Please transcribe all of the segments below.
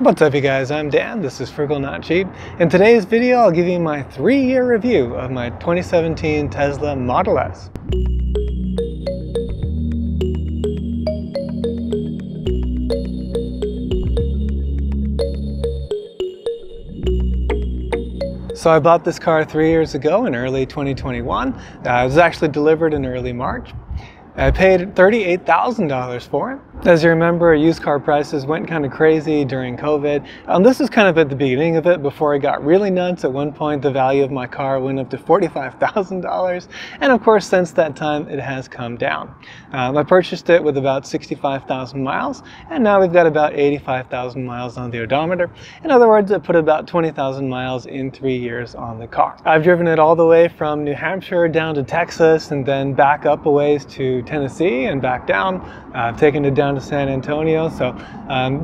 What's up you guys, I'm Dan, this is Frugal Not Cheap. In today's video I'll give you my 3-year review of my 2017 Tesla Model S. So I bought this car 3 years ago in early 2021. It was actually delivered in early March. I paid $38,000 for it. As you remember, used car prices went kind of crazy during COVID. This is kind of at the beginning of it before it got really nuts. At one point, the value of my car went up to $45,000. And of course, since that time, it has come down. I purchased it with about 65,000 miles, and now we've got about 85,000 miles on the odometer. In other words, it put about 20,000 miles in 3 years on the car. I've driven it all the way from New Hampshire down to Texas and then back up a ways to Tennessee and back down. I've taken it down to San Antonio, so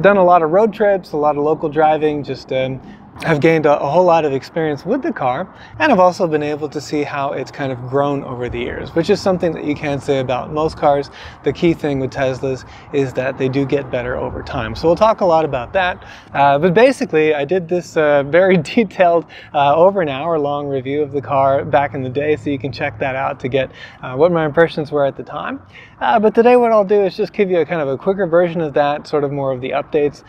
done a lot of road trips, a lot of local driving, just have gained a whole lot of experience with the car, and I've also been able to see how it's kind of grown over the years, which is something that you can't say about most cars. The key thing with Teslas is that they do get better over time. So we'll talk a lot about that. But basically, I did this very detailed, over an hour-long review of the car back in the day, so you can check that out to get what my impressions were at the time. But today what I'll do is just give you a kind of a quicker version of that, sort of more of the updates.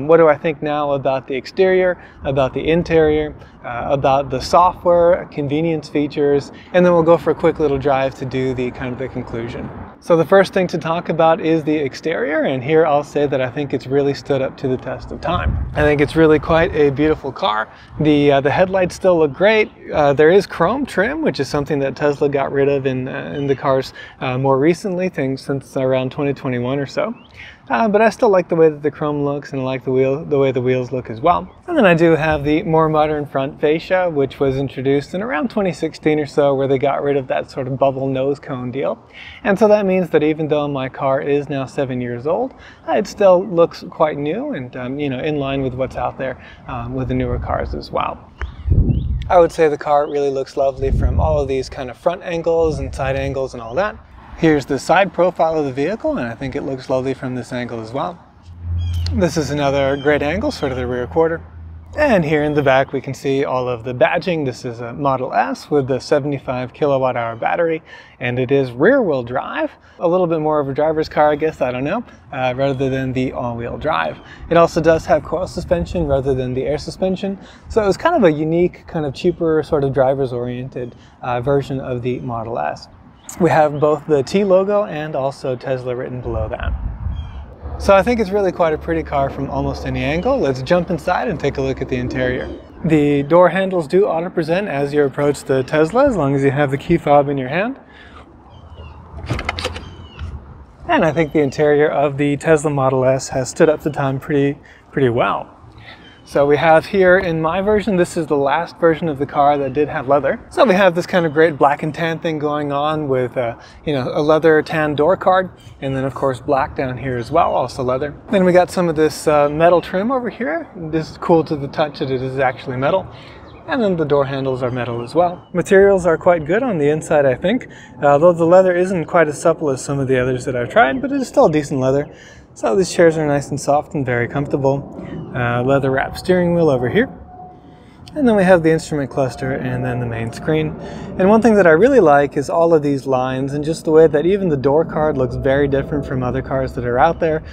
What do I think now about the exterior, about the interior, about the software, convenience features, and then we'll go for a quick little drive to do the kind of the conclusion. So the first thing to talk about is the exterior, and here I'll say that I think it's really stood up to the test of time. I think it's really quite a beautiful car. The headlights still look great. There is chrome trim, which is something that Tesla got rid of in the cars more recently, things since around 2021 or so. But I still like the way that the chrome looks, and I like the way the wheels look as well. And then I do have the more modern front fascia, which was introduced in around 2016 or so, where they got rid of that sort of bubble nose cone deal. And so that means that even though my car is now 7 years old, it still looks quite new and you know, in line with what's out there with the newer cars as well. I would say the car really looks lovely from all of these kind of front angles and side angles and all that. Here's the side profile of the vehicle, and I think it looks lovely from this angle as well. This is another great angle, sort of the rear quarter. And here in the back we can see all of the badging. This is a Model S with the 75 kilowatt hour battery, and it is rear wheel drive. A little bit more of a driver's car, I guess, I don't know, rather than the all-wheel drive. It also does have coil suspension rather than the air suspension, so it was kind of a unique, kind of cheaper, sort of driver's oriented version of the Model S. We have both the T logo and also Tesla written below that. So I think it's really quite a pretty car from almost any angle. Let's jump inside and take a look at the interior. The door handles do auto-present as you approach the Tesla, as long as you have the key fob in your hand. And I think the interior of the Tesla Model S has stood up to time pretty well. So we have here in my version, this is the last version of the car that did have leather. So we have this kind of great black and tan thing going on with you know, a leather tan door card, and then of course black down here as well, also leather. Then we got some of this metal trim over here. This is cool to the touch that it is actually metal. And then the door handles are metal as well. Materials are quite good on the inside, I think, though the leather isn't quite as supple as some of the others that I've tried, but it is still decent leather. So these chairs are nice and soft and very comfortable. Leather wrapped steering wheel over here. And then we have the instrument cluster and then the main screen. And one thing that I really like is all of these lines and just the way that even the door card looks very different from other cars that are out there.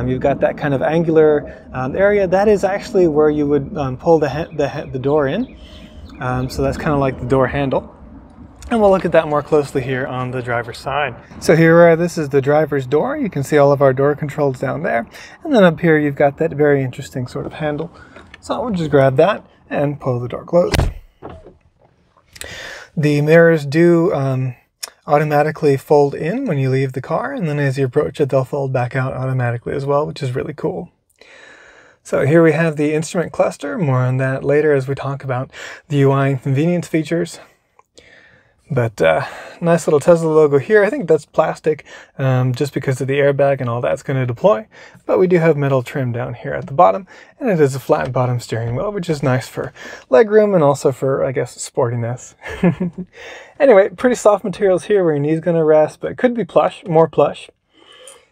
You've got that kind of angular area. That is actually where you would pull the door in. So that's kind of like the door handle. And we'll look at that more closely here on the driver's side. So here, this is the driver's door. You can see all of our door controls down there. And then up here, you've got that very interesting sort of handle. So we'll just grab that and pull the door closed. The mirrors do automatically fold in when you leave the car. And then as you approach it, they'll fold back out automatically as well, which is really cool. So here we have the instrument cluster. More on that later as we talk about the UI and convenience features. But nice little Tesla logo here. I think that's plastic just because of the airbag and all that's going to deploy. But we do have metal trim down here at the bottom, and it is a flat bottom steering wheel, which is nice for legroom and also for, I guess, sportiness. Anyway, pretty soft materials here where your knee's going to rest, but it could be plush, more plush.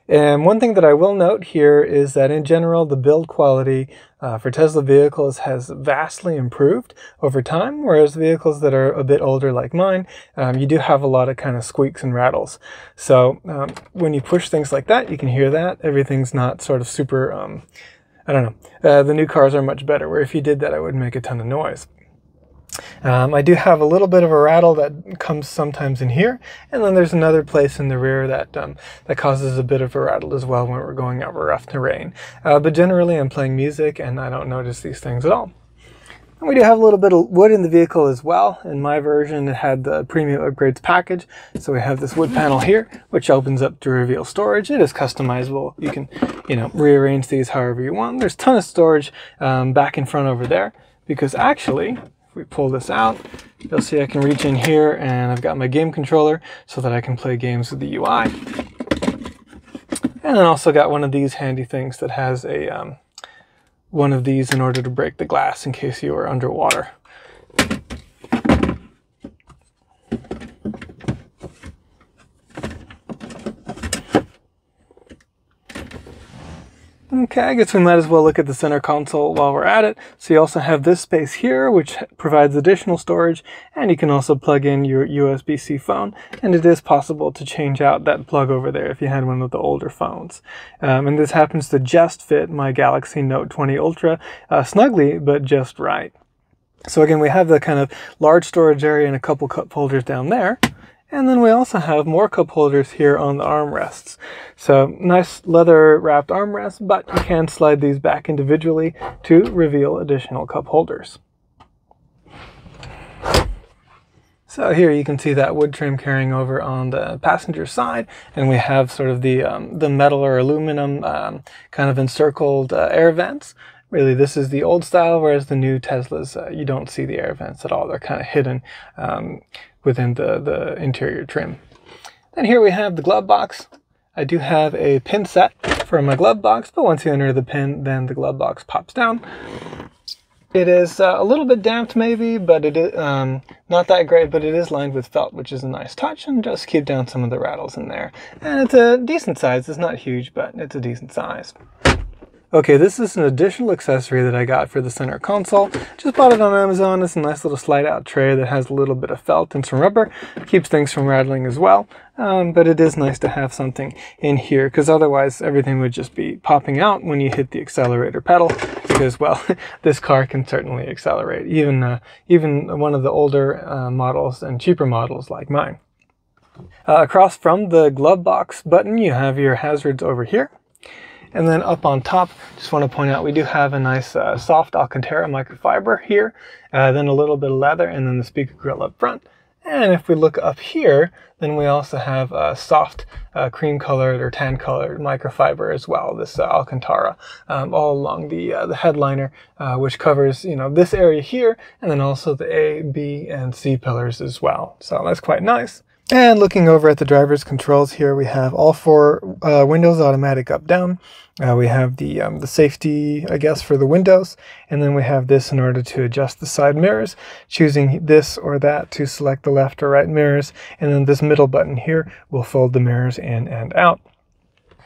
And one thing that I will note here is that in general, the build quality for Tesla vehicles has vastly improved over time, whereas vehicles that are a bit older like mine, you do have a lot of kind of squeaks and rattles. So when you push things like that, you can hear that. Everything's not sort of super, I don't know. The new cars are much better, where if you did that, it would make a ton of noise. I do have a little bit of a rattle that comes sometimes in here, and then there's another place in the rear that that causes a bit of a rattle as well when we're going over rough terrain. But generally I'm playing music and I don't notice these things at all. And we do have a little bit of wood in the vehicle as well. In my version it had the premium upgrades package, so we have this wood panel here which opens up to reveal storage. It is customizable. You can, you know, rearrange these however you want. There's a ton of storage back in front over there, because actually if we pull this out, you'll see I can reach in here and I've got my game controller so that I can play games with the UI. And then also got one of these handy things that has a one of these in order to break the glass in case you are underwater. Okay, I guess we might as well look at the center console while we're at it. So you also have this space here, which provides additional storage, and you can also plug in your USB-C phone, and it is possible to change out that plug over there if you had one of the older phones. And this happens to just fit my Galaxy Note 20 Ultra snugly, but just right. So again, we have the kind of large storage area and a couple cup holders down there. And then we also have more cup holders here on the armrests. So nice leather wrapped armrests, but you can slide these back individually to reveal additional cup holders. So here you can see that wood trim carrying over on the passenger side, and we have sort of the metal or aluminum kind of encircled air vents. Really, this is the old style, whereas the new Teslas, you don't see the air vents at all. They're kind of hidden within the interior trim. Then here we have the glove box. I do have a pin set for my glove box, but once you enter the pin, then the glove box pops down. It is a little bit damped maybe, but it is not that great, but it is lined with felt, which is a nice touch, and just keep down some of the rattles in there. And it's a decent size. It's not huge, but it's a decent size. Okay, this is an additional accessory that I got for the center console. Just bought it on Amazon. It's a nice little slide out tray that has a little bit of felt and some rubber. Keeps things from rattling as well. But it is nice to have something in here, because otherwise everything would just be popping out when you hit the accelerator pedal, because, well, this car can certainly accelerate, even one of the older models and cheaper models like mine. Across from the glove box button, you have your hazards over here. And then up on top, just want to point out we do have a nice soft Alcantara microfiber here, then a little bit of leather, and then the speaker grill up front. And if we look up here, then we also have a soft cream colored or tan colored microfiber as well, this Alcantara, all along the headliner, which covers, you know, this area here, and then also the A, B, and C pillars as well. So that's quite nice. And looking over at the driver's controls here, we have all four windows automatic up down. We have the safety, I guess, for the windows, and then we have this in order to adjust the side mirrors, choosing this or that to select the left or right mirrors, and then this middle button here will fold the mirrors in and out.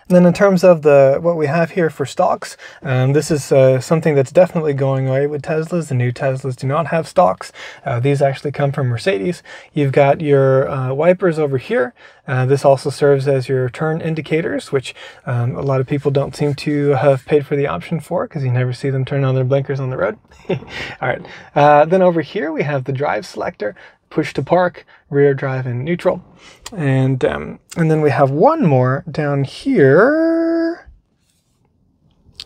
And then in terms of what we have here for stalks, this is something that's definitely going away with Teslas. The new Teslas do not have stalks. These actually come from Mercedes. You've got your wipers over here. This also serves as your turn indicators, which a lot of people don't seem to have paid for the option for, because you never see them turn on their blinkers on the road. All right. Then over here we have the drive selector. Push to park, rear drive, and neutral. And then we have one more down here.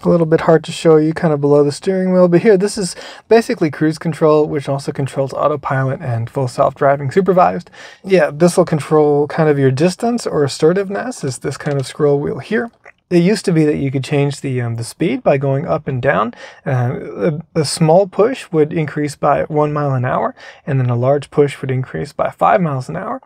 A little bit hard to show you, kind of below the steering wheel, but here, this is basically cruise control, which also controls autopilot and full self-driving supervised. Yeah, this will control kind of your distance or assertiveness, is this kind of scroll wheel here. It used to be that you could change the speed by going up and down. A small push would increase by 1 mile an hour, and then a large push would increase by 5 miles an hour.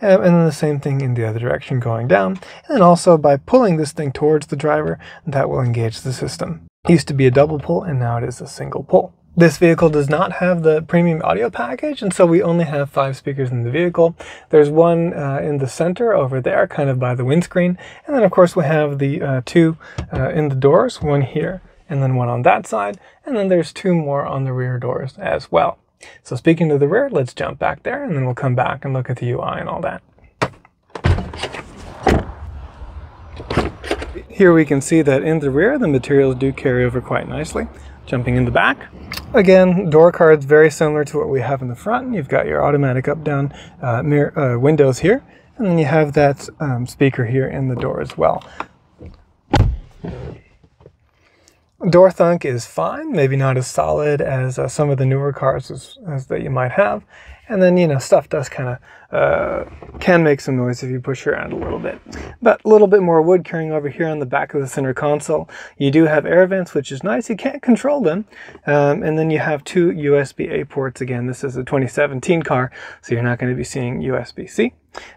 And then the same thing in the other direction going down. And then also by pulling this thing towards the driver, that will engage the system. It used to be a double pull, and now it is a single pull. This vehicle does not have the premium audio package, and so we only have 5 speakers in the vehicle. There's one in the center over there, kind of by the windscreen, and then of course we have the 2 in the doors, one here and then one on that side, and then there's 2 more on the rear doors as well. So speaking to the rear, let's jump back there and then we'll come back and look at the UI and all that. Here we can see that in the rear, the materials do carry over quite nicely. Jumping in the back, again, door cards very similar to what we have in the front. You've got your automatic up-down windows here, and then you have that speaker here in the door as well. Door thunk is fine, maybe not as solid as some of the newer cars as that you might have. And then, you know, stuff does kind of, can make some noise if you push around a little bit. But a little bit more wood carrying over here on the back of the center console. You do have air vents, which is nice. You can't control them. And then you have 2 USB-A ports. Again, this is a 2017 car, so you're not going to be seeing USB-C.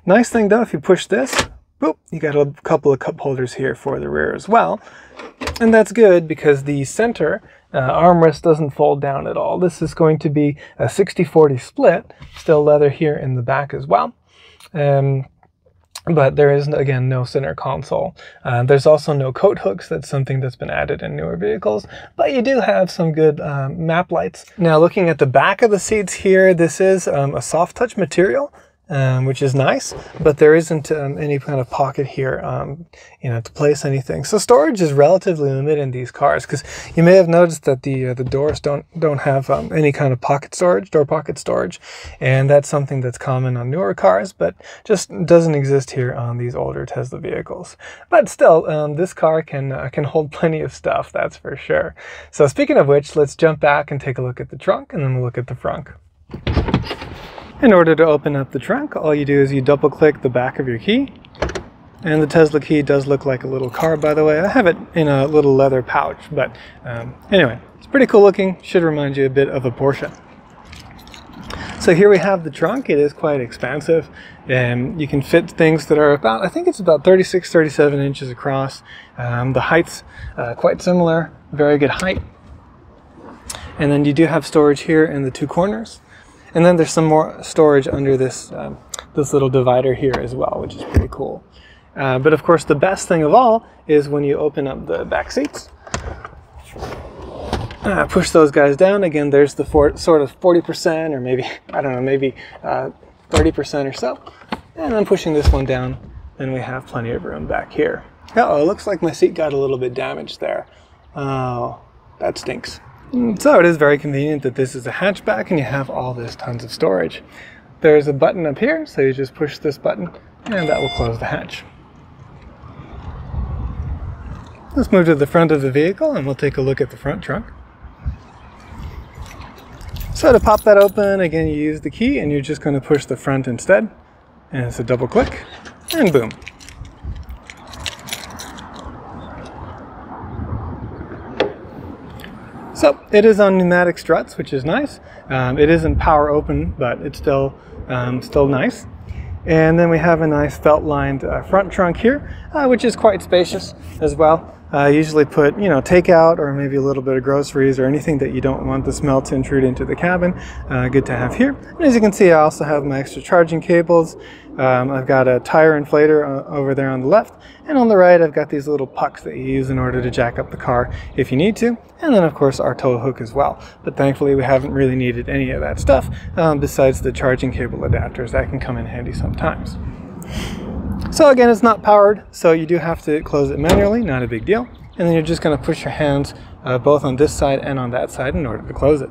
Nice thing though, if you push this, boop, you got a couple of cup holders here for the rear as well. And that's good because the center armrest doesn't fold down at all. This is going to be a 60-40 split, still leather here in the back as well. But there is, again, no center console. There's also no coat hooks. That's something that's been added in newer vehicles. But you do have some good map lights. Now, looking at the back of the seats here, this is a soft touch material. Which is nice, but there isn't any kind of pocket here, you know, to place anything. So storage is relatively limited in these cars, because you may have noticed that the doors don't have any kind of pocket storage, door pocket storage, and that's something that's common on newer cars, but just doesn't exist here on these older Tesla vehicles. But still, this car can hold plenty of stuff, that's for sure. So speaking of which, let's jump back and take a look at the trunk, and then we'll look at the front. In order to open up the trunk, all you do is you double click the back of your key. And the Tesla key does look like a little card, by the way. I have it in a little leather pouch, but anyway, it's pretty cool looking. Should remind you a bit of a Porsche. So here we have the trunk. It is quite expansive. You can fit things that are about, I think it's about 36, 37 inches across. The height's quite similar, very good height. And then you do have storage here in the 2 corners. And then there's some more storage under this this little divider here as well, which is pretty cool. But of course, the best thing of all is when you open up the back seats. Push those guys down. Again, there's the sort of 40%, or maybe, I don't know, maybe 30% or so. And then pushing this one down, then we have plenty of room back here. Uh-oh, it looks like my seat got a little bit damaged there. Oh, that stinks. So it is very convenient that this is a hatchback and you have all this tons of storage. There's a button up here, so you just push this button and that will close the hatch. Let's move to the front of the vehicle and we'll take a look at the front trunk. So to pop that open, again, you use the key and you're just going to push the front instead. And it's a double click and boom. So it is on pneumatic struts, which is nice. It isn't power open, but it's still nice. And then we have a nice felt-lined front trunk here, which is quite spacious as well. Usually put, you know, takeout or maybe a little bit of groceries or anything that you don't want the smell to intrude into the cabin. Good to have here. And as you can see, I also have my extra charging cables. I've got a tire inflator over there on the left, and on the right I've got these little pucks that you use in order to jack up the car if you need to, and then of course our tow hook as well. But thankfully we haven't really needed any of that stuff besides the charging cable adapters that can come in handy sometimes. So again, it's not powered, so you do have to close it manually, not a big deal. And then you're just going to push your hands both on this side and on that side in order to close it.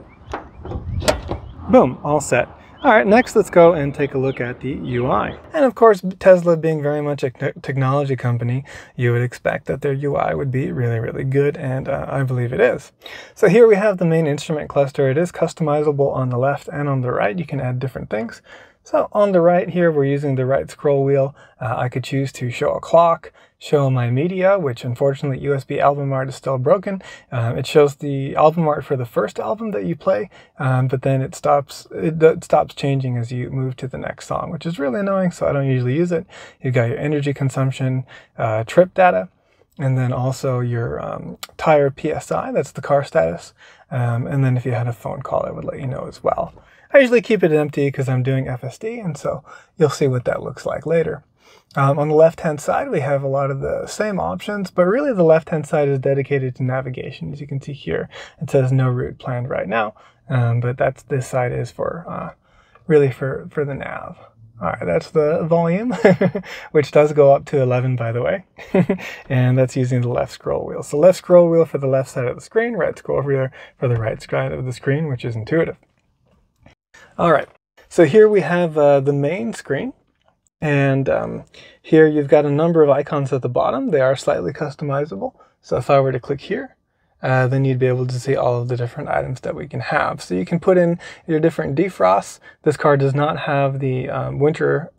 Boom, all set. All right, next let's go and take a look at the UI. And of course, Tesla being very much a technology company, you would expect that their UI would be really, really good, and I believe it is. So here we have the main instrument cluster. It is customizable on the left and on the right. You can add different things. So on the right here, we're using the right scroll wheel. I could choose to show a clock, show my media, which unfortunately USB album art is still broken. It shows the album art for the first album that you play, but then it stops changing as you move to the next song, which is really annoying, so I don't usually use it. You've got your energy consumption, trip data, and then also your tire PSI, that's the car status, and then if you had a phone call, it would let you know as well. I usually keep it empty because I'm doing FSD, and so you'll see what that looks like later. On the left-hand side, we have a lot of the same options, but really the left-hand side is dedicated to navigation. As you can see here, it says no route planned right now, but this side is for really for the nav. All right, that's the volume, which does go up to 11, by the way, and that's using the left scroll wheel. So left scroll wheel for the left side of the screen, right scroll wheel for the right side of the screen, which is intuitive. All right, so here we have the main screen. And here you've got a number of icons at the bottom. They are slightly customizable. So if I were to click here, then you'd be able to see all of the different items that we can have. So you can put in your different defrosts. This car does not have the winter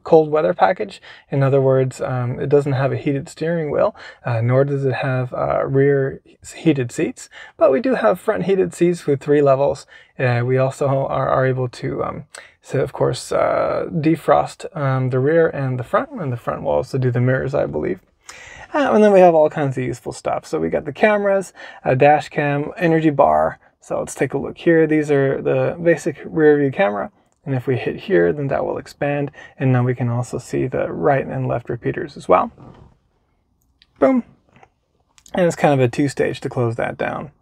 cold weather package. In other words, it doesn't have a heated steering wheel, nor does it have rear heated seats. But we do have front heated seats with 3 levels. We also are able to so of course defrost the rear and the front will also do the mirrors, I believe. And then we have all kinds of useful stuff. So we got the cameras, a dash cam, energy bar. So let's take a look here. These are the basic rear view camera. And if we hit here, then that will expand. And now we can also see the right and left repeaters as well. Boom. And it's kind of a 2-stage to close that down.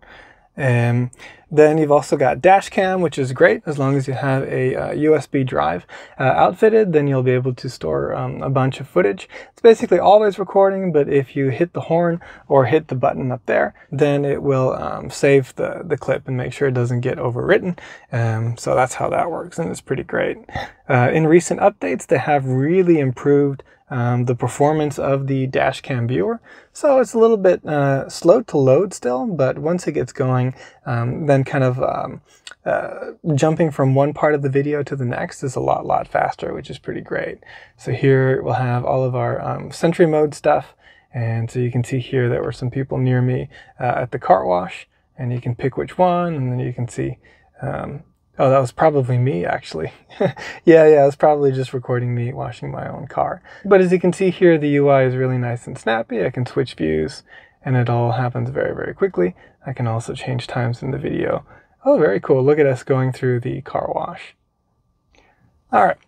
And then you've also got dash cam, which is great as long as you have a USB drive outfitted. Then you'll be able to store a bunch of footage. It's basically always recording, but if you hit the horn or hit the button up there, then it will save the clip and make sure it doesn't get overwritten. So that's how that works, and it's pretty great. In recent updates, they have really improved the performance of the dash cam viewer. So it's a little bit slow to load still, but once it gets going, then kind of jumping from one part of the video to the next is a lot faster, which is pretty great. So here we'll have all of our Sentry mode stuff, and so you can see here there were some people near me at the car wash, and you can pick which one, and then you can see oh, that was probably me, actually. yeah, it was probably just recording me washing my own car. But as you can see here, the UI is really nice and snappy. I can switch views, and it all happens very quickly. I can also change times in the video. Oh, very cool. Look at us going through the car wash. All right,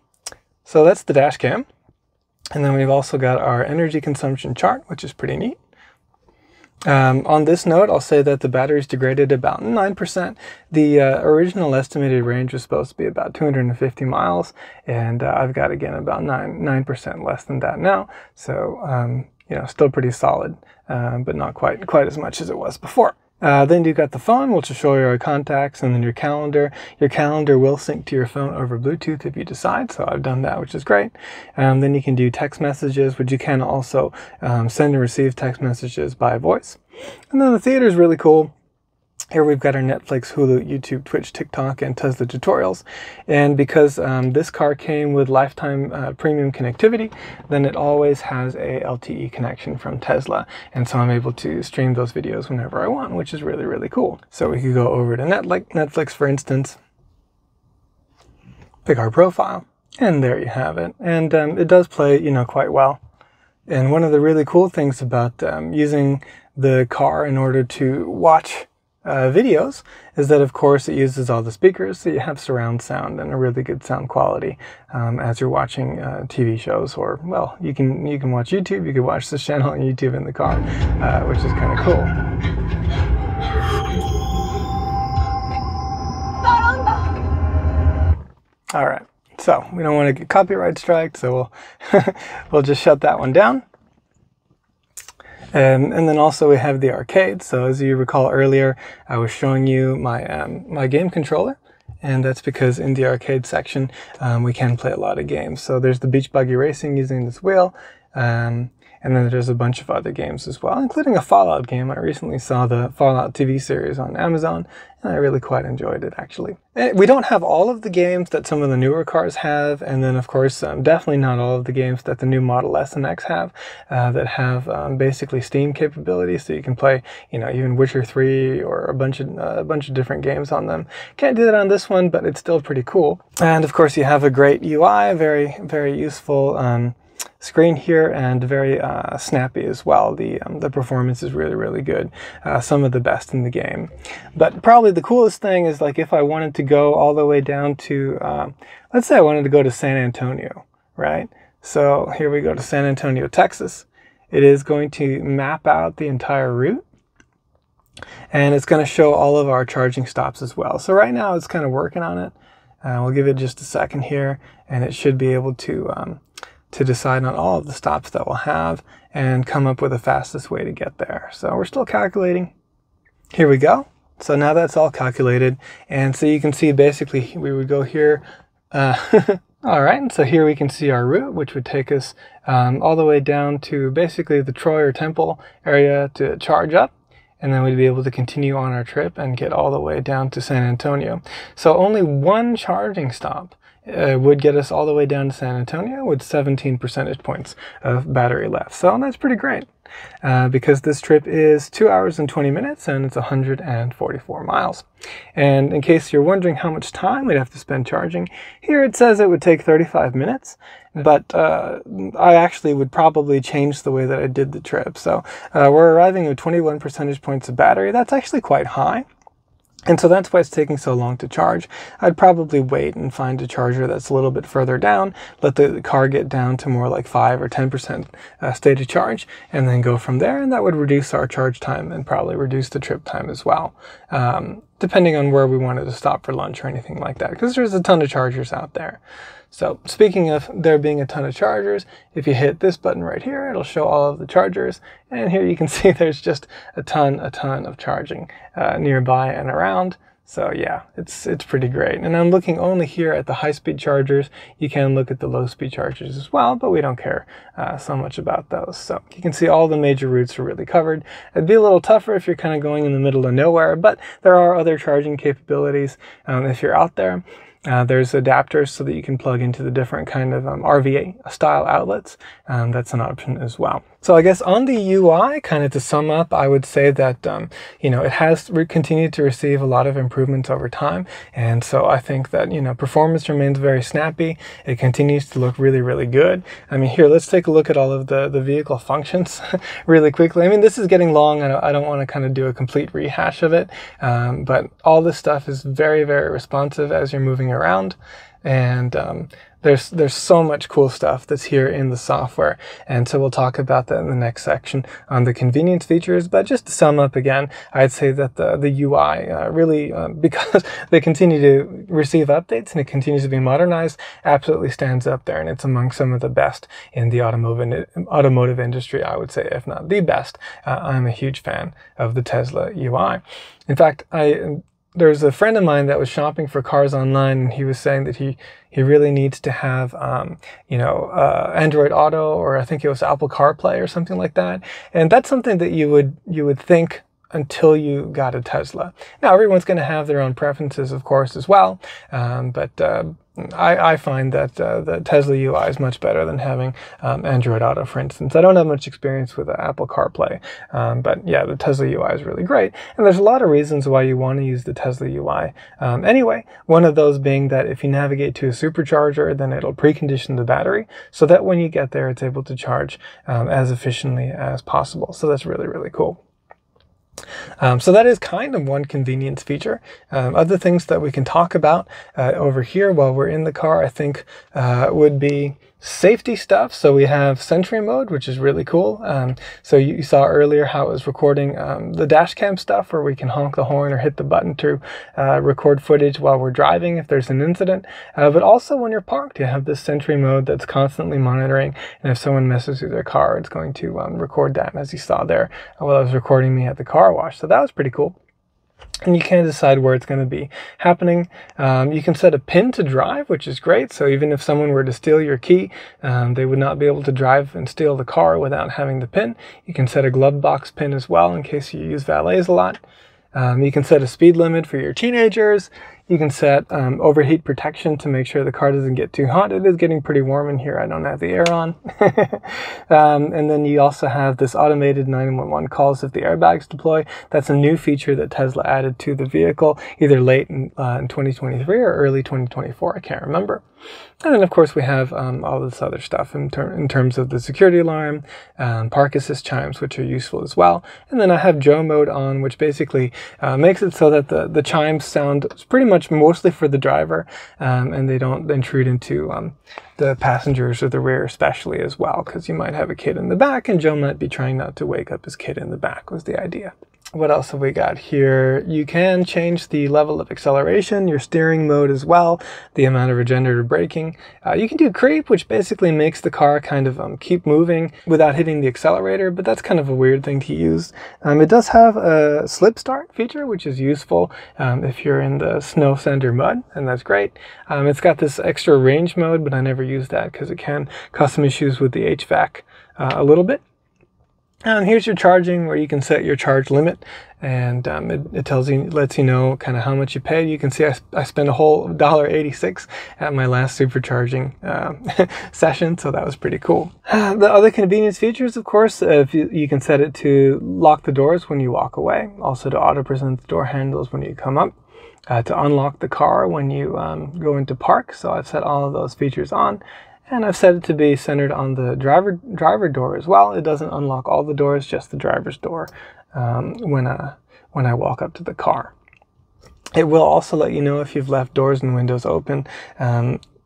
so that's the dash cam. And then we've also got our energy consumption chart, which is pretty neat. On this note, I'll say that the battery's degraded about 9%. The original estimated range was supposed to be about 250 miles, and I've got, again, about 9% less than that now. So, you know, still pretty solid, but not quite as much as it was before. Then you've got the phone, which will show your contacts, and then your calendar. Your calendar will sync to your phone over Bluetooth if you decide, so I've done that, which is great. Then you can do text messages, which you can also send and receive text messages by voice. And then the theater is really cool. Here we've got our Netflix, Hulu, YouTube, Twitch, TikTok, and Tesla tutorials. And because this car came with lifetime premium connectivity, then it always has a LTE connection from Tesla. And so I'm able to stream those videos whenever I want, which is really cool. So we could go over to Netflix, for instance, pick our profile, and there you have it. And it does play, you know, quite well. And one of the really cool things about using the car in order to watch videos is that, of course, it uses all the speakers, so you have surround sound and a really good sound quality as you're watching TV shows, or, well, you can watch YouTube. You can watch this channel on YouTube in the car, which is kind of cool. All right, so we don't want to get copyright striked, so we'll just shut that one down. And then also we have the arcade. So as you recall earlier, I was showing you my my game controller, and that's because in the arcade section we can play a lot of games. So there's the beach buggy racing using this wheel, and then there's a bunch of other games as well, including a Fallout game. I recently saw the Fallout TV series on Amazon, and I really quite enjoyed it, actually. We don't have all of the games that some of the newer cars have, and then, of course, definitely not all of the games that the new Model S and X have, that have basically Steam capabilities, so you can play, you know, even Witcher 3 or a bunch of different games on them. Can't do that on this one, but it's still pretty cool. And, of course, you have a great UI, very useful screen here, and very snappy as well. The performance is really, really good. Some of the best in the game. But probably the coolest thing is, like, if I wanted to go all the way down to, let's say I wanted to go to San Antonio, right? So here we go to San Antonio, Texas. It is going to map out the entire route, and it's going to show all of our charging stops as well. So right now it's kind of working on it. We'll give it just a second here, and it should be able to decide on all of the stops that we'll have and come up with the fastest way to get there. So we're still calculating. Here we go. So now that's all calculated, and so you can see basically we would go here. All right, and so here we can see our route, which would take us all the way down to basically the Troy or Temple area to charge up. And then we'd be able to continue on our trip and get all the way down to San Antonio. So only one charging stop would get us all the way down to San Antonio with 17 percentage points of battery left. So that's pretty great because this trip is 2 hours and 20 minutes and it's 144 miles. And in case you're wondering how much time we'd have to spend charging, here it says it would take 35 minutes. But I actually would probably change the way that I did the trip. So we're arriving with 21 percentage points of battery. That's actually quite high. And so that's why it's taking so long to charge. I'd probably wait and find a charger that's a little bit further down, let the car get down to more like 5 or 10% state of charge, and then go from there. And that would reduce our charge time and probably reduce the trip time as well, depending on where we wanted to stop for lunch or anything like that, because there's a ton of chargers out there. So speaking of there being a ton of chargers, if you hit this button right here, it'll show all of the chargers. And here you can see there's just a ton of charging nearby and around. So yeah, it's pretty great. And I'm looking only here at the high-speed chargers. You can look at the low-speed chargers as well, but we don't care so much about those. So you can see all the major routes are really covered. It'd be a little tougher if you're kind of going in the middle of nowhere, but there are other charging capabilities if you're out there. There's adapters so that you can plug into the different kind of RVA style outlets. That's an option as well. So I guess on the UI, kind of to sum up, I would say that, it has continued to receive a lot of improvements over time. And so I think that, performance remains very snappy. It continues to look really, really good. I mean, here, let's take a look at all of the vehicle functions really quickly. I mean, this is getting long. I don't want to kind of do a complete rehash of it. But all this stuff is very, very responsive as you're moving around. And there's so much cool stuff that's here in the software, and so we'll talk about that in the next section on the convenience features. But just to sum up again, I'd say that the UI really, because they continue to receive updates and it continues to be modernized, absolutely stands up there, and it's among some of the best in the automotive industry, I would say, if not the best. I'm a huge fan of the Tesla UI. In fact, there's a friend of mine that was shopping for cars online, and he was saying that he really needs to have, Android Auto, or I think it was Apple CarPlay or something like that. And that's something that you would think until you got a Tesla. Now, everyone's going to have their own preferences, of course, as well. But I find that the Tesla UI is much better than having Android Auto, for instance. I don't have much experience with Apple CarPlay, but yeah, the Tesla UI is really great. And there's a lot of reasons why you want to use the Tesla UI. Anyway, one of those being that if you navigate to a supercharger, then it'll precondition the battery so that when you get there, it's able to charge as efficiently as possible. So that's really, really cool. So that is kind of one convenience feature. Other things that we can talk about over here while we're in the car, I think would be safety stuff. So we have Sentry mode, which is really cool. So you saw earlier how it was recording the dash cam stuff, where we can honk the horn or hit the button to record footage while we're driving if there's an incident. But also when you're parked, you have this Sentry mode that's constantly monitoring, and if someone messes with their car, it's going to record that, as you saw there while I was recording me at the car wash. So that was pretty cool. And you can decide where it's going to be happening. You can set a pin to drive, which is great. So even if someone were to steal your key, they would not be able to drive and steal the car without having the pin. You can set a glove box pin as well in case you use valets a lot. You can set a speed limit for your teenagers. You can set overheat protection to make sure the car doesn't get too hot. It is getting pretty warm in here. I don't have the air on. And then you also have this automated 911 calls if the airbags deploy. That's a new feature that Tesla added to the vehicle, either late in 2023 or early 2024. I can't remember. And then, of course, we have all this other stuff in terms of the security alarm, park assist chimes, which are useful as well. And then I have Joe mode on, which basically makes it so that the chimes sound pretty much mostly for the driver, and they don't intrude into the passengers or the rear especially as well, because you might have a kid in the back, and Joe might be trying not to wake up his kid in the back was the idea. What else have we got here? You can change the level of acceleration, your steering mode as well, the amount of regenerative braking. You can do creep, which basically makes the car kind of keep moving without hitting the accelerator, but that's kind of a weird thing to use. It does have a slip start feature, which is useful if you're in the snow, sand, or mud, and that's great. It's got this extra range mode, but I never use that because it can cause some issues with the HVAC a little bit. And here's your charging, where you can set your charge limit, and it tells you, lets you know kind of how much you paid. You can see I spent a whole $1.86 at my last supercharging session, so that was pretty cool. The other convenience features, of course, if you can set it to lock the doors when you walk away, also to auto present the door handles when you come up, to unlock the car when you go into park. So I've set all of those features on. And I've set it to be centered on the driver door as well. It doesn't unlock all the doors, just the driver's door when I walk up to the car. It will also let you know if you've left doors and windows open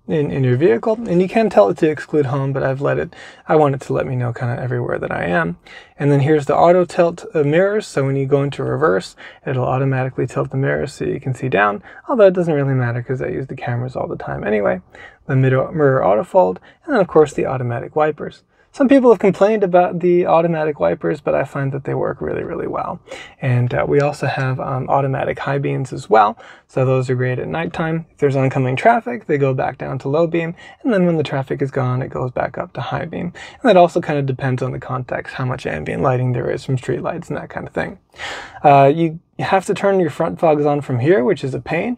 in your vehicle, and you can tell it to exclude home, but I want it to let me know kind of everywhere that I am. And then here's the auto tilt mirrors, so when you go into reverse, it'll automatically tilt the mirrors so you can see down, although it doesn't really matter because I use the cameras all the time anyway. The mirror auto fold, and then of course the automatic wipers. Some people have complained about the automatic wipers, but I find that they work really, really well. And we also have automatic high beams as well. So those are great at nighttime. If there's oncoming traffic, they go back down to low beam. And then when the traffic is gone, it goes back up to high beam. And that also kind of depends on the context, how much ambient lighting there is from street lights and that kind of thing. You have to turn your front fogs on from here, which is a pain.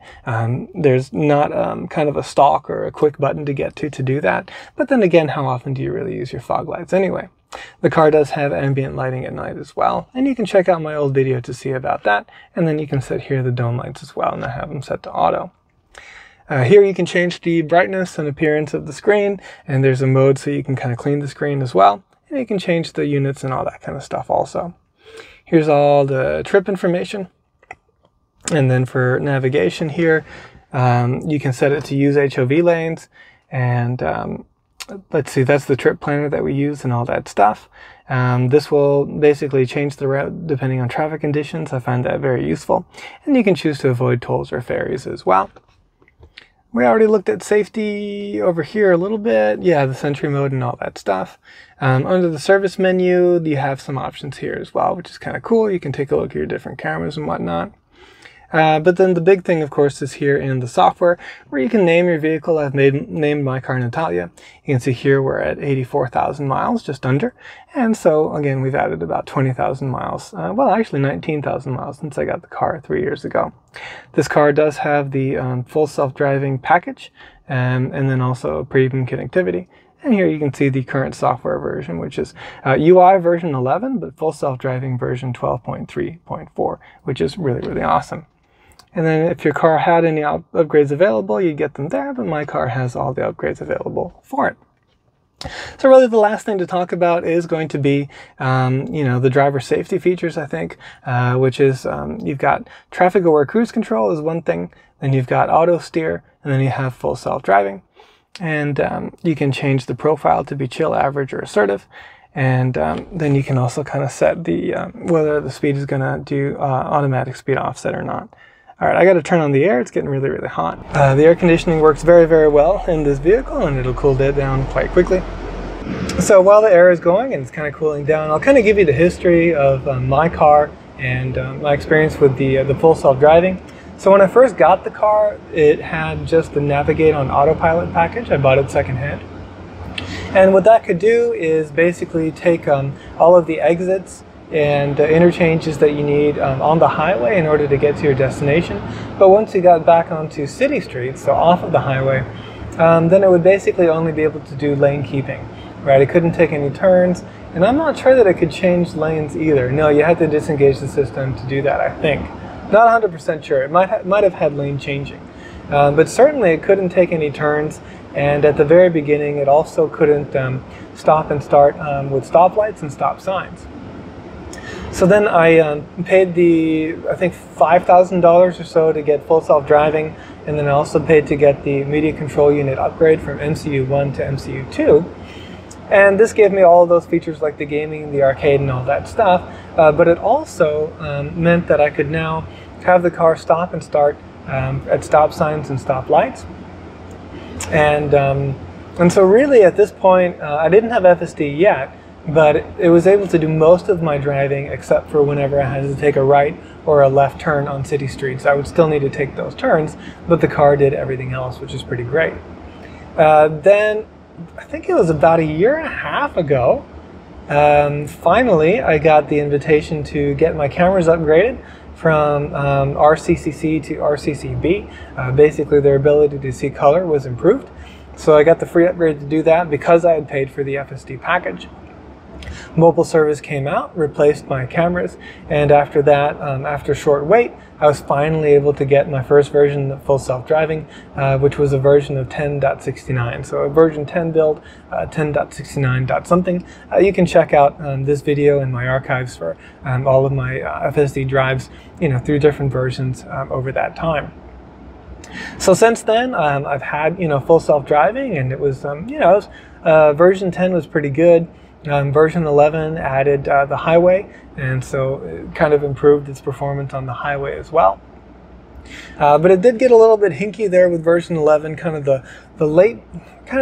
There's not kind of a stalk or a quick button to get to do that. But then again, how often do you really use your fog lights anyway? The car does have ambient lighting at night as well, and you can check out my old video to see about that. And then you can set here the dome lights as well, and I have them set to auto. Here you can change the brightness and appearance of the screen, and there's a mode so you can kind of clean the screen as well. And you can change the units and all that kind of stuff also. Here's all the trip information. And then for navigation here, you can set it to use HOV lanes. And let's see, that's the trip planner that we use and all that stuff. This will basically change the route depending on traffic conditions. I find that very useful. And you can choose to avoid tolls or ferries as well. We already looked at safety over here a little bit. Yeah, the Sentry mode and all that stuff. Under the service menu, you have some options here as well, which is kind of cool. You can take a look at your different cameras and whatnot. But then the big thing, of course, is here in the software, where you can name your vehicle. I've named my car Natalia. You can see here we're at 84,000 miles, just under. And so, again, we've added about 20,000 miles. Well, actually 19,000 miles since I got the car 3 years ago. This car does have the full self-driving package, and then also premium connectivity. And here you can see the current software version, which is UI version 11, but full self-driving version 12.3.4, which is really, really awesome. And then if your car had any upgrades available, you'd get them there, but my car has all the upgrades available for it. So really the last thing to talk about is going to be, the driver safety features, I think, which is you've got traffic aware cruise control is one thing, then you've got auto steer, and then you have full self-driving. And you can change the profile to be chill, average, or assertive. And then you can also kind of set the whether the speed is going to do automatic speed offset or not. All right, I got to turn on the air. It's getting really, really hot. The air conditioning works very, very well in this vehicle, and it'll cool that down quite quickly. So while the air is going and it's kind of cooling down, I'll kind of give you the history of my car and my experience with the full self-driving. So when I first got the car, it had just the Navigate on Autopilot package. I bought it secondhand. And what that could do is basically take all of the exits and interchanges that you need on the highway in order to get to your destination. But once you got back onto city streets, so off of the highway, then it would basically only be able to do lane keeping, right? It couldn't take any turns, and I'm not sure that it could change lanes either. No, you had to disengage the system to do that, I think. Not 100% sure. It might have had lane changing. But certainly it couldn't take any turns, and at the very beginning it also couldn't stop and start with stoplights and stop signs. So then I paid I think $5,000 or so to get full self-driving, and then I also paid to get the media control unit upgrade from MCU1 to MCU2. And this gave me all of those features like the gaming, the arcade, and all that stuff. But it also meant that I could now have the car stop and start at stop signs and stop lights. And so really at this point, I didn't have FSD yet, but it was able to do most of my driving except for whenever I had to take a right or a left turn on city streets. I would still need to take those turns, but the car did everything else, which is pretty great. Then I think it was about 1.5 years ago, finally I got the invitation to get my cameras upgraded from RCCC to RCCB. Basically their ability to see color was improved. So I got the free upgrade to do that because I had paid for the FSD package. Mobile service came out, replaced my cameras, and after that, after a short wait, I was finally able to get my first version of full self-driving, which was a version of 10.69. So a version 10 build, 10.69. something. You can check out this video in my archives for all of my FSD drives, through different versions over that time. So since then, I've had full self-driving, and it was version 10 was pretty good. Version 11 added the highway, and so it kind of improved its performance on the highway as well. But it did get a little bit hinky there with version 11, kind of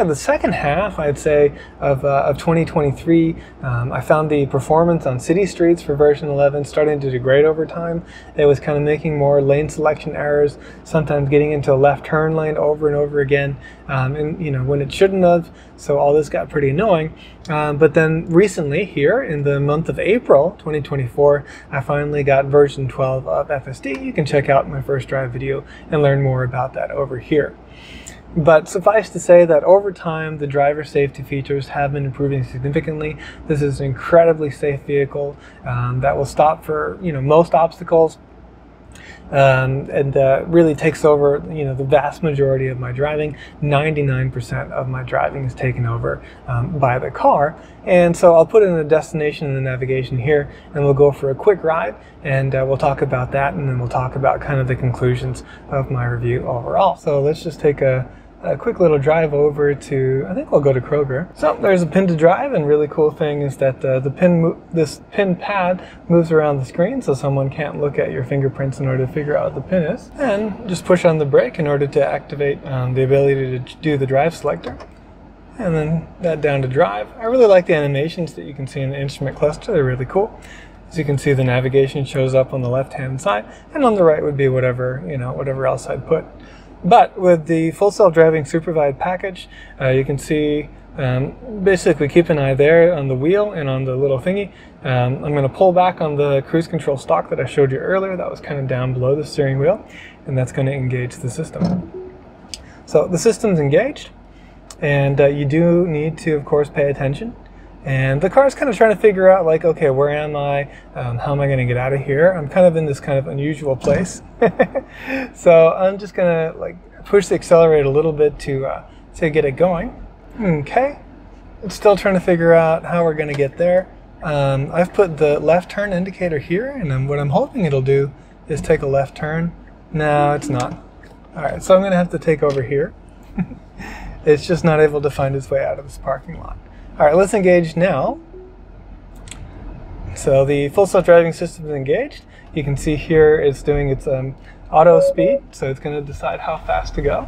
the second half, I'd say, of 2023. I found the performance on city streets for version 11 starting to degrade over time. It was kind of making more lane selection errors, sometimes getting into a left turn lane over and over again, and when it shouldn't have. So all this got pretty annoying. But then recently, here in the month of April 2024, I finally got version 12 of FSD. You can check out my first drive video and learn more about that over here. But suffice to say that over time, the driver safety features have been improving significantly. This is an incredibly safe vehicle that will stop for most obstacles, and really takes over the vast majority of my driving. 99% of my driving is taken over by the car. And so I'll put in a destination in the navigation here, and we'll go for a quick ride, and we'll talk about that, and then we'll talk about kind of the conclusions of my review overall. So let's just take a quick little drive over to, I think we'll go to Kroger. So there's a pin to drive, and really cool thing is that this pin pad moves around the screen, so someone can't look at your fingerprints in order to figure out what the pin is. And just push on the brake in order to activate the ability to do the drive selector. And then that down to drive. I really like the animations that you can see in the instrument cluster. They're really cool. As you can see, the navigation shows up on the left-hand side, and on the right would be whatever else I'd put. But with the full self-driving supervised package, you can see, basically keep an eye there on the wheel and on the little thingy. I'm going to pull back on the cruise control stalk that I showed you earlier. That was kind of down below the steering wheel, and that's going to engage the system. So the system's engaged, and you do need to, of course, pay attention. And the car's kind of trying to figure out, like, okay, where am I? How am I going to get out of here? I'm kind of in this kind of unusual place. So I'm just going to push the accelerator a little bit to get it going. Okay. It's still trying to figure out how we're going to get there. I've put the left turn indicator here, and what I'm hoping it'll do is take a left turn. No, it's not. All right, so I'm going to have to take over here. It's just not able to find its way out of this parking lot. All right, let's engage now. So the full self-driving system is engaged. You can see here it's doing its auto speed, so it's going to decide how fast to go.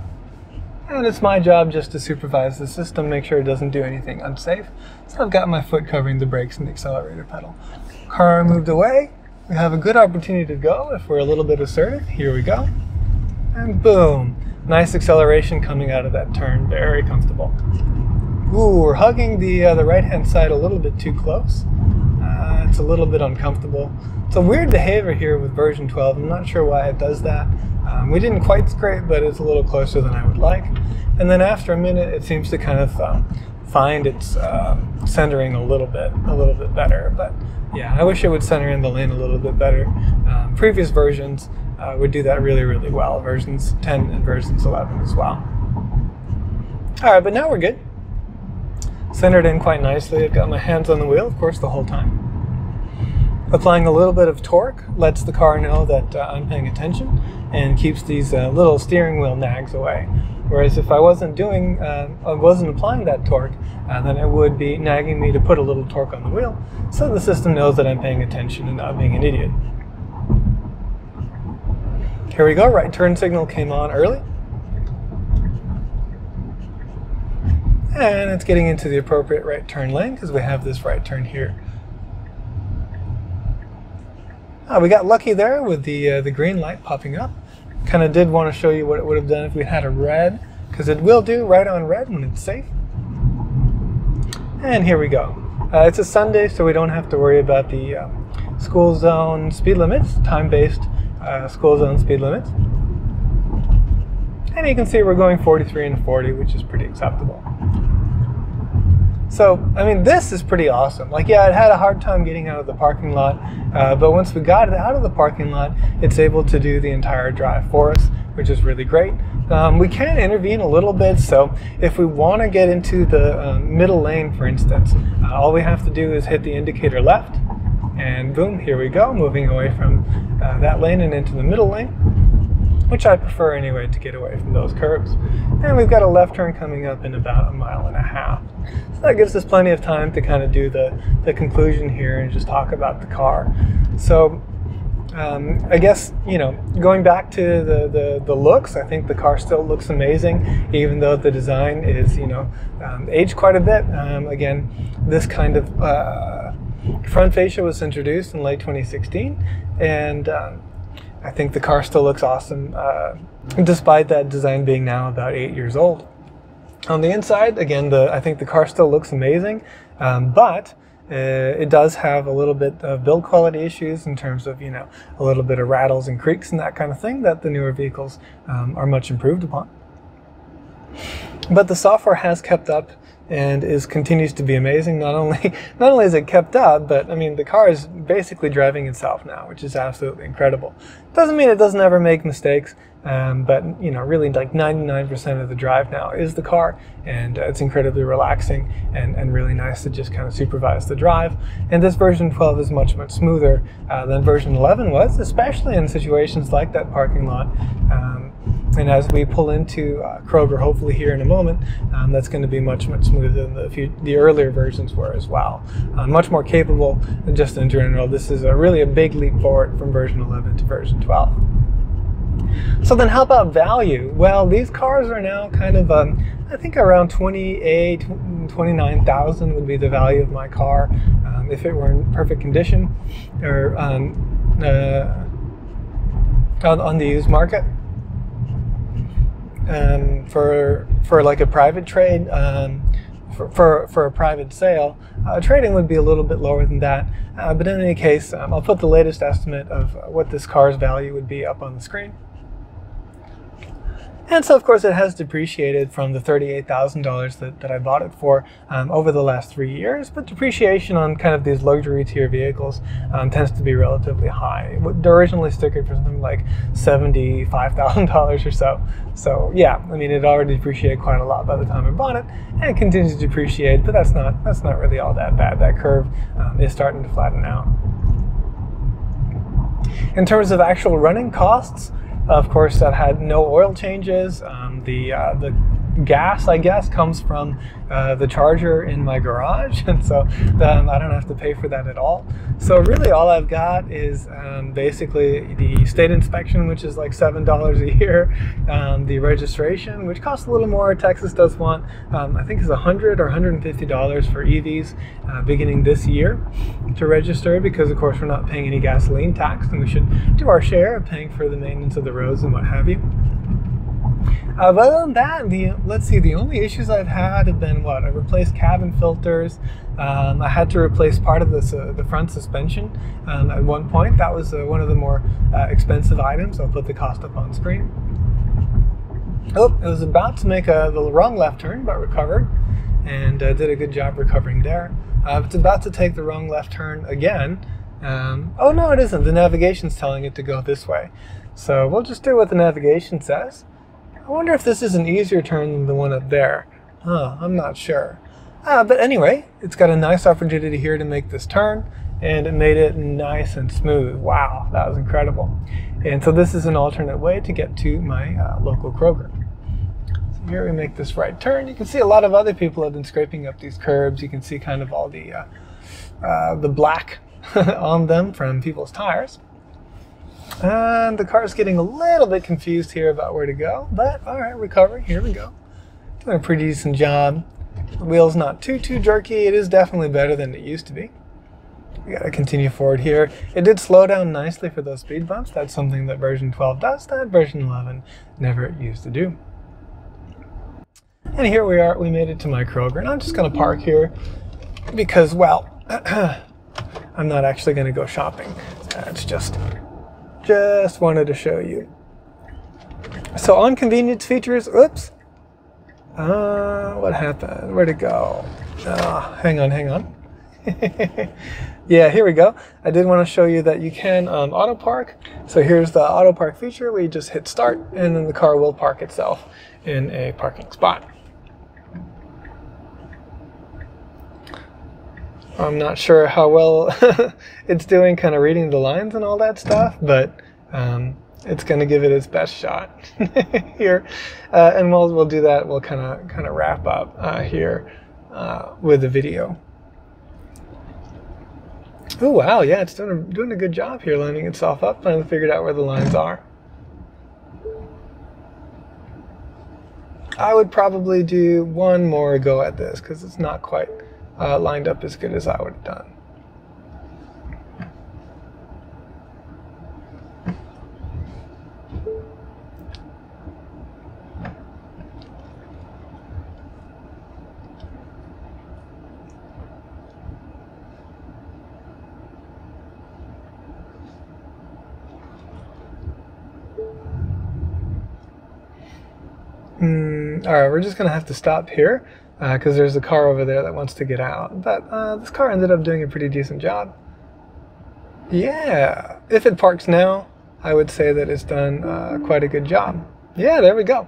And it's my job just to supervise the system, make sure it doesn't do anything unsafe. So I've got my foot covering the brakes and the accelerator pedal. Car moved away. We have a good opportunity to go if we're a little bit assertive. Here we go. And boom. Nice acceleration coming out of that turn. Very comfortable. Ooh, we're hugging the right-hand side a little bit too close. It's a little bit uncomfortable. It's a weird behavior here with version 12. I'm not sure why it does that. We didn't quite scrape, but it's a little closer than I would like. And then after a minute, it seems to kind of find its centering a little bit better. But yeah, I wish it would center in the lane a little bit better. Previous versions would do that really, really well. Versions 10 and versions 11 as well. All right, but now we're good. Centered in quite nicely. I've got my hands on the wheel, of course, the whole time. Applying a little bit of torque lets the car know that I'm paying attention and keeps these little steering wheel nags away. Whereas if I wasn't applying that torque, then it would be nagging me to put a little torque on the wheel, so the system knows that I'm paying attention and not being an idiot. Here we go, right turn signal came on early. And it's getting into the appropriate right turn lane because we have this right turn here. We got lucky there with the green light popping up. Kind of did want to show you what it would have done if we had a red, because it will do right on red when it's safe. And here we go. It's a Sunday, so we don't have to worry about the school zone speed limits, time-based school zone speed limits. And you can see we're going 43 and 40, which is pretty acceptable. So, I mean, this is pretty awesome. Like, yeah, it had a hard time getting out of the parking lot, but once we got it out of the parking lot, it's able to do the entire drive for us, which is really great. We can intervene a little bit, so if we want to get into the middle lane, for instance, all we have to do is hit the indicator left, and boom, here we go, moving away from that lane and into the middle lane, which I prefer anyway to get away from those curves. And we've got a left turn coming up in about 1.5 miles. So that gives us plenty of time to kind of do the conclusion here and just talk about the car. So I guess, you know, going back to the looks, I think the car still looks amazing, even though the design is, you know, aged quite a bit. Again, this kind of front fascia was introduced in late 2016, and I think the car still looks awesome, despite that design being now about 8 years old. On the inside, again, I think the car still looks amazing, but it does have a little bit of build quality issues in terms of, you know, a little bit of rattles and creaks and that kind of thing that the newer vehicles are much improved upon. But the software has kept up and continues to be amazing. Not only is it kept up, but I mean, the car is basically driving itself now, which is absolutely incredible. Doesn't mean it doesn't ever make mistakes, but you know, really like 99% of the drive now is the car, and it's incredibly relaxing and really nice to just kind of supervise the drive. And this version 12 is much smoother than version 11 was, especially in situations like that parking lot. And as we pull into Kroger, hopefully here in a moment, that's going to be much smoother than the earlier versions were as well. Much more capable than just in general. This is really a big leap forward from version 11 to version 12. So then how about value? Well, these cars are now kind of, I think around $29,000 would be the value of my car if it were in perfect condition or on the used market. For like a private trade, for a private sale, trading would be a little bit lower than that. But in any case, I'll put the latest estimate of what this car's value would be up on the screen. And so, of course, it has depreciated from the $38,000 that I bought it for over the last 3 years. But depreciation on kind of these luxury tier vehicles tends to be relatively high. It originally stickered for something like $75,000 or so. So yeah, I mean, it already depreciated quite a lot by the time I bought it, and it continues to depreciate. But that's not really all that bad. That curve is starting to flatten out. In terms of actual running costs, of course, I've had no oil changes. The gas, I guess, comes from the charger in my garage, and so I don't have to pay for that at all. So really all I've got is basically the state inspection, which is like $7 a year, the registration, which costs a little more. Texas does want, I think it's $100 or $150 for EVs beginning this year to register, because of course we're not paying any gasoline tax, and we should do our share of paying for the maintenance of the roads and what have you. But other than that, let's see, the only issues I've had have been I replaced cabin filters. I had to replace part of the front suspension at one point. That was one of the more expensive items. I'll put the cost up on screen. Oh, it was about to make the wrong left turn, but recovered, and did a good job recovering there. It's about to take the wrong left turn again. Oh no, it isn't. The navigation's telling it to go this way. So we'll just do what the navigation says. I wonder if this is an easier turn than the one up there. I'm not sure. But anyway, it's got a nice opportunity here to make this turn, and it made it nice and smooth. Wow, that was incredible. And so this is an alternate way to get to my local Kroger. So here we make this right turn. You can see a lot of other people have been scraping up these curbs. You can see kind of all the black on them from people's tires. And the car's getting a little bit confused here about where to go, but all right, recovery, here we go. Doing a pretty decent job. The wheel's not too jerky. It is definitely better than it used to be. We gotta continue forward here. It did slow down nicely for those speed bumps. That's something that version 12 does that version 11 never used to do. And here we are, we made it to my Kroger, and I'm just gonna park here because, well, I'm not actually gonna go shopping. It's just wanted to show you. So on convenience features, oops. What happened? Where'd it go? Hang on. Yeah, here we go. I did want to show you that you can auto park. So here's the auto park feature where you just hit start and then the car will park itself in a parking spot. I'm not sure how well it's doing kind of reading the lines and all that stuff, but it's going to give it its best shot here. And we'll do that. We'll kind of wrap up here with the video. Oh, wow. Yeah, it's doing a good job here, lining itself up. Finally figured out where the lines are. I would probably do one more go at this because it's not quite lined up as good as I would have done. All right, we're just going to have to stop here because there's a car over there that wants to get out. But this car ended up doing a pretty decent job. Yeah, if it parks now, I would say that it's done quite a good job. Yeah, there we go.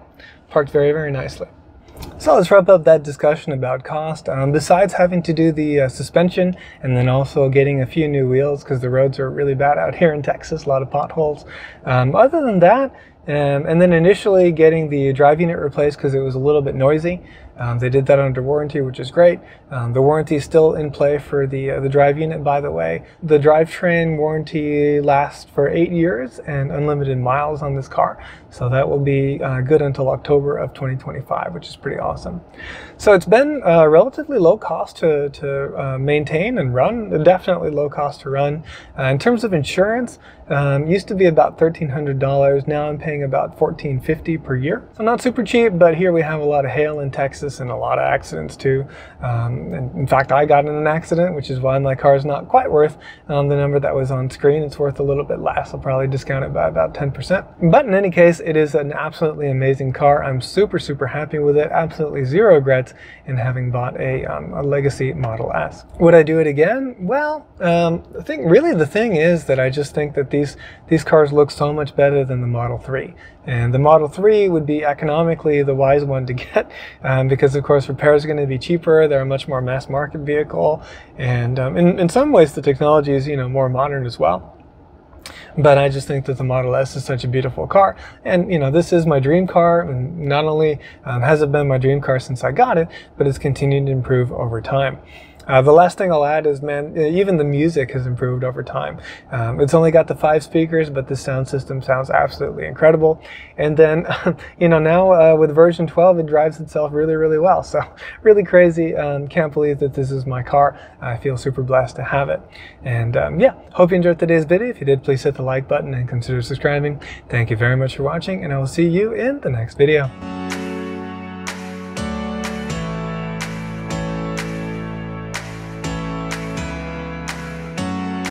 Parked very, very nicely. So let's wrap up that discussion about cost. Besides having to do the suspension and then also getting a few new wheels because the roads are really bad out here in Texas, a lot of potholes. Other than that, and then initially getting the drive unit replaced because it was a little bit noisy. They did that under warranty, which is great. The warranty is still in play for the drive unit, by the way. The drivetrain warranty lasts for 8 years and unlimited miles on this car. So that will be good until October of 2025, which is pretty awesome. So it's been relatively low cost to maintain and run, definitely low cost to run. In terms of insurance, used to be about $1,300. Now I'm paying about $1,450 per year. So not super cheap, but here we have a lot of hail in Texas and a lot of accidents too. And in fact, I got in an accident, which is why my car is not quite worth the number that was on screen. It's worth a little bit less. I'll probably discount it by about 10%. But in any case, it is an absolutely amazing car. I'm super, super happy with it. Absolutely zero regrets in having bought a Legacy Model S. Would I do it again? Well, the thing is that I just think that these cars look so much better than the Model 3. And the Model 3 would be economically the wise one to get because, of course, repairs are going to be cheaper. They're a much more mass market vehicle. And in some ways, the technology is, more modern as well. But I just think that the Model S is such a beautiful car. And, this is my dream car. And not only has it been my dream car since I got it, but it's continued to improve over time. The last thing I'll add is, man, even the music has improved over time. It's only got the 5 speakers, but the sound system sounds absolutely incredible. And then, now with version 12, it drives itself really, really well. So really crazy. Can't believe that this is my car. I feel super blessed to have it. And yeah, hope you enjoyed today's video. If you did, please hit the like button and consider subscribing. Thank you very much for watching, and I will see you in the next video.